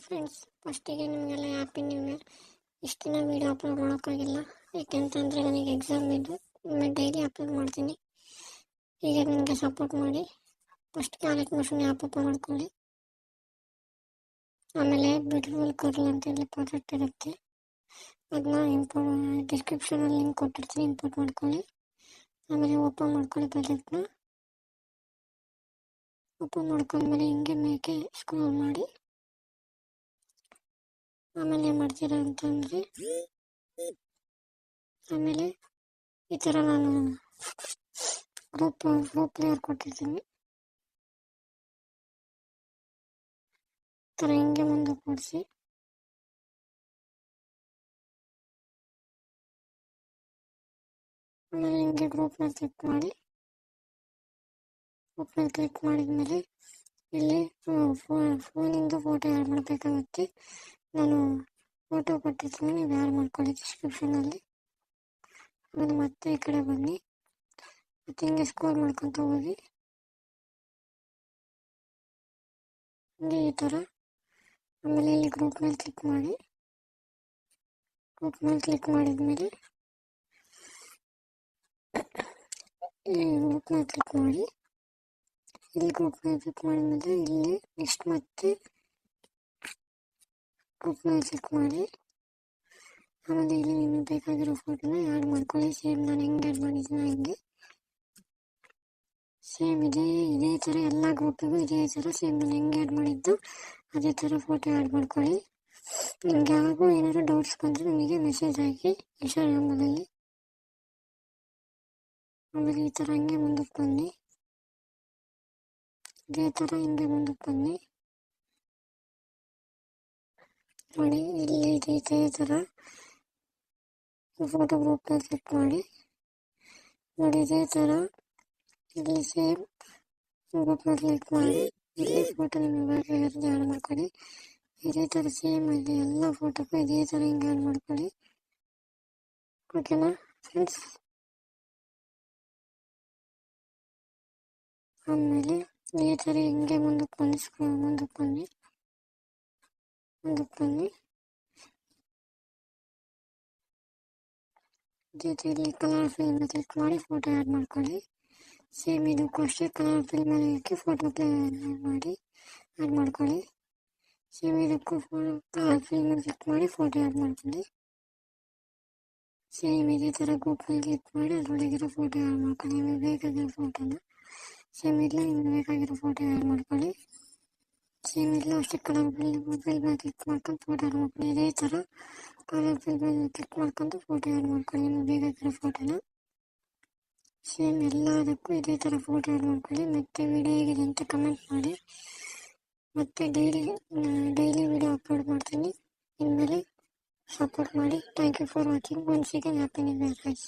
Friends, ಫಸ್ಟಿಗೆ ನಿಮಗೆಲ್ಲ happy new year. ಇಷ್ಟು ದಿನ ವೀಡಿಯೋ ಅಪ್ಲೋಡ್ ಮಾಡೋಕ್ಕಾಗಿಲ್ಲ, ಯಾಕೆಂತಂದರೆ ನನಗೆ ಎಕ್ಸಾಮ್ ಇದ್ದು. ಡೈಲಿ ಅಪ್ಲೋಡ್ ಮಾಡ್ತೀನಿ. ಈಗ ನನಗೆ ಸಪೋರ್ಟ್ ಮಾಡಿ. First carat motion app open ಮಾಡ್ಕೊಳ್ಳಿ. ಆಮೇಲೆ ಬ್ಯೂಟಿಫುಲ್ ಕರ್ಲ್ ಅಂತ ಹೇಳಿ ಪ್ರಾಜೆಕ್ಟ್ ಇರುತ್ತೆ, ಅದನ್ನ ಡಿಸ್ಕ್ರಿಪ್ಷನಲ್ಲಿ ಲಿಂಕ್ ಕೊಟ್ಟಿರ್ತೀನಿ, ಇಂಪೋರ್ಟ್ ಮಾಡ್ಕೊಳ್ಳಿ. ಆಮೇಲೆ ಓಪನ್ ಮಾಡ್ಕೊಳ್ಳಿ ಪ್ರಾಜೆಕ್ಟ್ನ. ಓಪನ್ ಮಾಡ್ಕೊಂಡ್ಮೇಲೆ ಹಿಂಗೆ ಮೇಕೆ ಸ್ಕ್ರೋಲ್ ಮಾಡಿ. ಆಮೇಲೆ ಏನು ಮಾಡ್ತೀರಾ ಅಂತಂದರೆ, ಆಮೇಲೆ ಈ ಥರ ನಾನು ಗ್ರೂಪ್ ಲೇಯರ್ ಕೊಟ್ಟಿರ್ತೀನಿ. ಈ ಥರ ಹಿಂಗೆ ಮುಂದೆ ಕೂಡಿಸಿ ಆಮೇಲೆ ಹಿಂಗೆ ಗ್ರೂಪ್ ಮೇಲೆ ಕ್ಲಿಕ್ ಮಾಡಿ. ಗ್ರೂಪ್ ಮೇಲೆ ಕ್ಲಿಕ್ ಮಾಡಿದ್ಮೇಲೆ ಇಲ್ಲಿ ಫೋನಿಂದ ಫೋಟೋ ಆ್ಯಡ್ ಮಾಡಬೇಕಾಗುತ್ತೆ. ನಾನು ಫೋಟೋ ಕೊಟ್ಟಿರ್ತೀನಿ, ನೀವು ಆ್ಯಡ್ ಮಾಡ್ಕೊಳ್ಳಿ ಡಿಸ್ಕ್ರಿಪ್ಷನಲ್ಲಿ. ಆಮೇಲೆ ಮತ್ತೆ ಈ ಕಡೆ ಬನ್ನಿ, ಮತ್ತೆ ಹಿಂಗೆ ಸ್ಕ್ರೋಲ್ ಮಾಡ್ಕೊತ ಹೋಗಿ ಹಿಂಗೆ ಈ ಥರ. ಆಮೇಲೆ ಇಲ್ಲಿ ಗ್ರೂಪ್ ಮೇಲೆ ಕ್ಲಿಕ್ ಮಾಡಿ. ಗ್ರೂಪ್ ಮೇಲೆ ಕ್ಲಿಕ್ ಮಾಡಿದ್ಮೇಲೆ ಇಲ್ಲಿ ಗ್ರೂಪ್ ಮೇಲೆ ಕ್ಲಿಕ್ ಮಾಡಿ. ಇಲ್ಲಿ ಗ್ರೂಪ್ ಮೇಲೆ ಕ್ಲಿಕ್ ಮಾಡಿದ್ಮೇಲೆ ಇಲ್ಲಿ ನೆಕ್ಸ್ಟ್ ಮತ್ತೆ ಗ್ರೂಪ್ ಮೇಲೆ ಕ್ಲಿಕ್ ಮಾಡಿ. ಆಮೇಲೆ ಇಲ್ಲಿ ನಿಮಗೆ ಬೇಕಾಗಿರೋ ಫೋಟೋನ ಆ್ಯಡ್ ಮಾಡ್ಕೊಳ್ಳಿ. ಸೇಮ್ ನಾನು ಹೆಂಗೆ ಆ್ಯಡ್ ಮಾಡಿದ್ದೀನಿ ಹಂಗೆ ಸೇಮ್ ಇದೇ ಥರ ಎಲ್ಲ ಗ್ರೂಪಿಗೂ ಇದೇ ಥರ ಸೇಮ್ ನಾನು ಹೆಂಗೆ ಆ್ಯಡ್ ಮಾಡಿದ್ದು ಅದೇ ಥರ ಫೋಟೋ ಆ್ಯಡ್ ಮಾಡ್ಕೊಳ್ಳಿ. ನಿಮ್ಗೆ ಯಾವಾಗೂ ಏನಾದರೂ ಡೌಟ್ಸ್ ಬಂದರೆ ನನಗೆ ಮೆಸೇಜ್ ಹಾಕಿ ಇನ್ಸ್ಟಾಗ್ರಾಮಲ್ಲಿ. ಆಮೇಲೆ ಈ ಥರ ಹಂಗೆ ಮುಂದಕ್ಕೆ ಬನ್ನಿ, ಇದೇ ಥರ ಹಿಂಗೆ ಮುಂದಕ್ಕೆ ಬನ್ನಿ. ನೋಡಿ ಇಲ್ಲಿ ಇದೇ ಥರ ಫೋಟೋ ಗ್ರೂಪ್ ಮೇಲೆ ಕ್ಲಿಕ್ ಮಾಡಿ. ನೋಡಿ ಇದೇ ಥರ ಇಲ್ಲಿ ಸೇಮ್ ಗ್ರೂಪ್ ಮೇಲೆ ಕ್ಲಿಕ್ ಮಾಡಿ. ಇಲ್ಲಿ ಫೋಟೋ ನಿಮಗೆ ಬೇಕಾಗಿರೋದು ಆ್ಯಡ್ ಮಾಡ್ಕೊಳ್ಳಿ. ಇದೇ ಥರ ಸೇಮ್ ಇದೆ ಎಲ್ಲ ಫೋಟೋಕ್ಕೂ ಇದೇ ಥರ ಹಿಂಗೆ ಆ್ಯಡ್ ಮಾಡ್ಕೊಳ್ಳಿ. ಓಕೆನಾ ಫ್ರೆಂಡ್ಸ್? ಆಮೇಲೆ ಈ ಥರ ಹಿಂಗೆ ಮುಂದಕ್ಕೆ ಬನ್ನಿ. ಜೊತೆ ಇಲ್ಲಿ ಕಲರ್ ಫಿಲ್ ಮೇಲೆ ಕ್ಲಿಕ್ ಮಾಡಿ ಫೋಟೋ ಆ್ಯಡ್ ಮಾಡ್ಕೊಳ್ಳಿ. ಸೇಮ್ ಇದಕ್ಕೂ ಅಷ್ಟೇ ಕಲರ್ ಫಿಲ್ ಮೇಲೆ ಹಾಕಿ ಫೋಟೋ ಆ್ಯಡ್ ಮಾಡ್ಕೊಳ್ಳಿ. ಸೇಮ್ ಇದಕ್ಕೂ ಕಲರ್ ಫಿಲ್ ಮೇಲೆ ಕ್ಲಿಕ್ ಮಾಡಿ ಫೋಟೋ ಆ್ಯಡ್ ಮಾಡ್ಕೊಳ್ಳಿ. ಸೇಮ್ ಇದೇ ಥರ ಗ್ರೂಪ್ ಮೇಲೆ ಕ್ಲಿಕ್ ಮಾಡಿ ಅದರೊಳಗಿರೋ ಫೋಟೋ ಆ್ಯಡ್ ಮಾಡ್ಕೊಳ್ಳಿ. ನಿಮಗೆ ಬೇಕಾಗಿರೋ ಫೋಟೋನ ಸೇಮ್ ಇಲ್ಲ ನಿಮಗೆ ಬೇಕಾಗಿರೋ ಫೋಟೋ ಆ್ಯಡ್ ಮಾಡ್ಕೊಳ್ಳಿ. ಸೇಮ್ ಇಲ್ಲ ಅಷ್ಟೇ ಕಲರ್ ಫಿಲ್ ಮೇಲೆ ಕ್ಲಿಕ್ ಮಾಡ್ಕೊಂಡು ಫೋಟೋ ಆ್ಯಡ್ ಮಾಡ್ಕೊಳ್ಳಿ. ಇದೇ ಥರ ಕಲರ್ ಫಿಲ್ ಮೇಲೆ ಕ್ಲಿಕ್ ಮಾಡ್ಕೊಂಡು ಫೋಟೋ ಆ್ಯಡ್ ಮಾಡ್ಕೊಳ್ಳಿ ನಿಮಗೆ ಬೇಕಾಗಿರೋ ಫೋಟೋನ. ಸೇಮ್ ಎಲ್ಲದಕ್ಕೂ ಇದೇ ಥರ ಫೋಟೋ ಆ್ಯಡ್ ಮಾಡ್ಕೊಳ್ಳಿ. ಮತ್ತು ವಿಡಿಯೋ ಹೇಗಿದೆ ಅಂತ ಕಮೆಂಟ್ ಮಾಡಿ. ಮತ್ತು ಡೈಲಿ ವಿಡಿಯೋ ಅಪ್ಲೋಡ್ ಮಾಡ್ತೀನಿ. ಇನ್ಮೇಲೆ ಸಪೋರ್ಟ್ ಮಾಡಿ. Thank you for watching. Once again happy new year guys.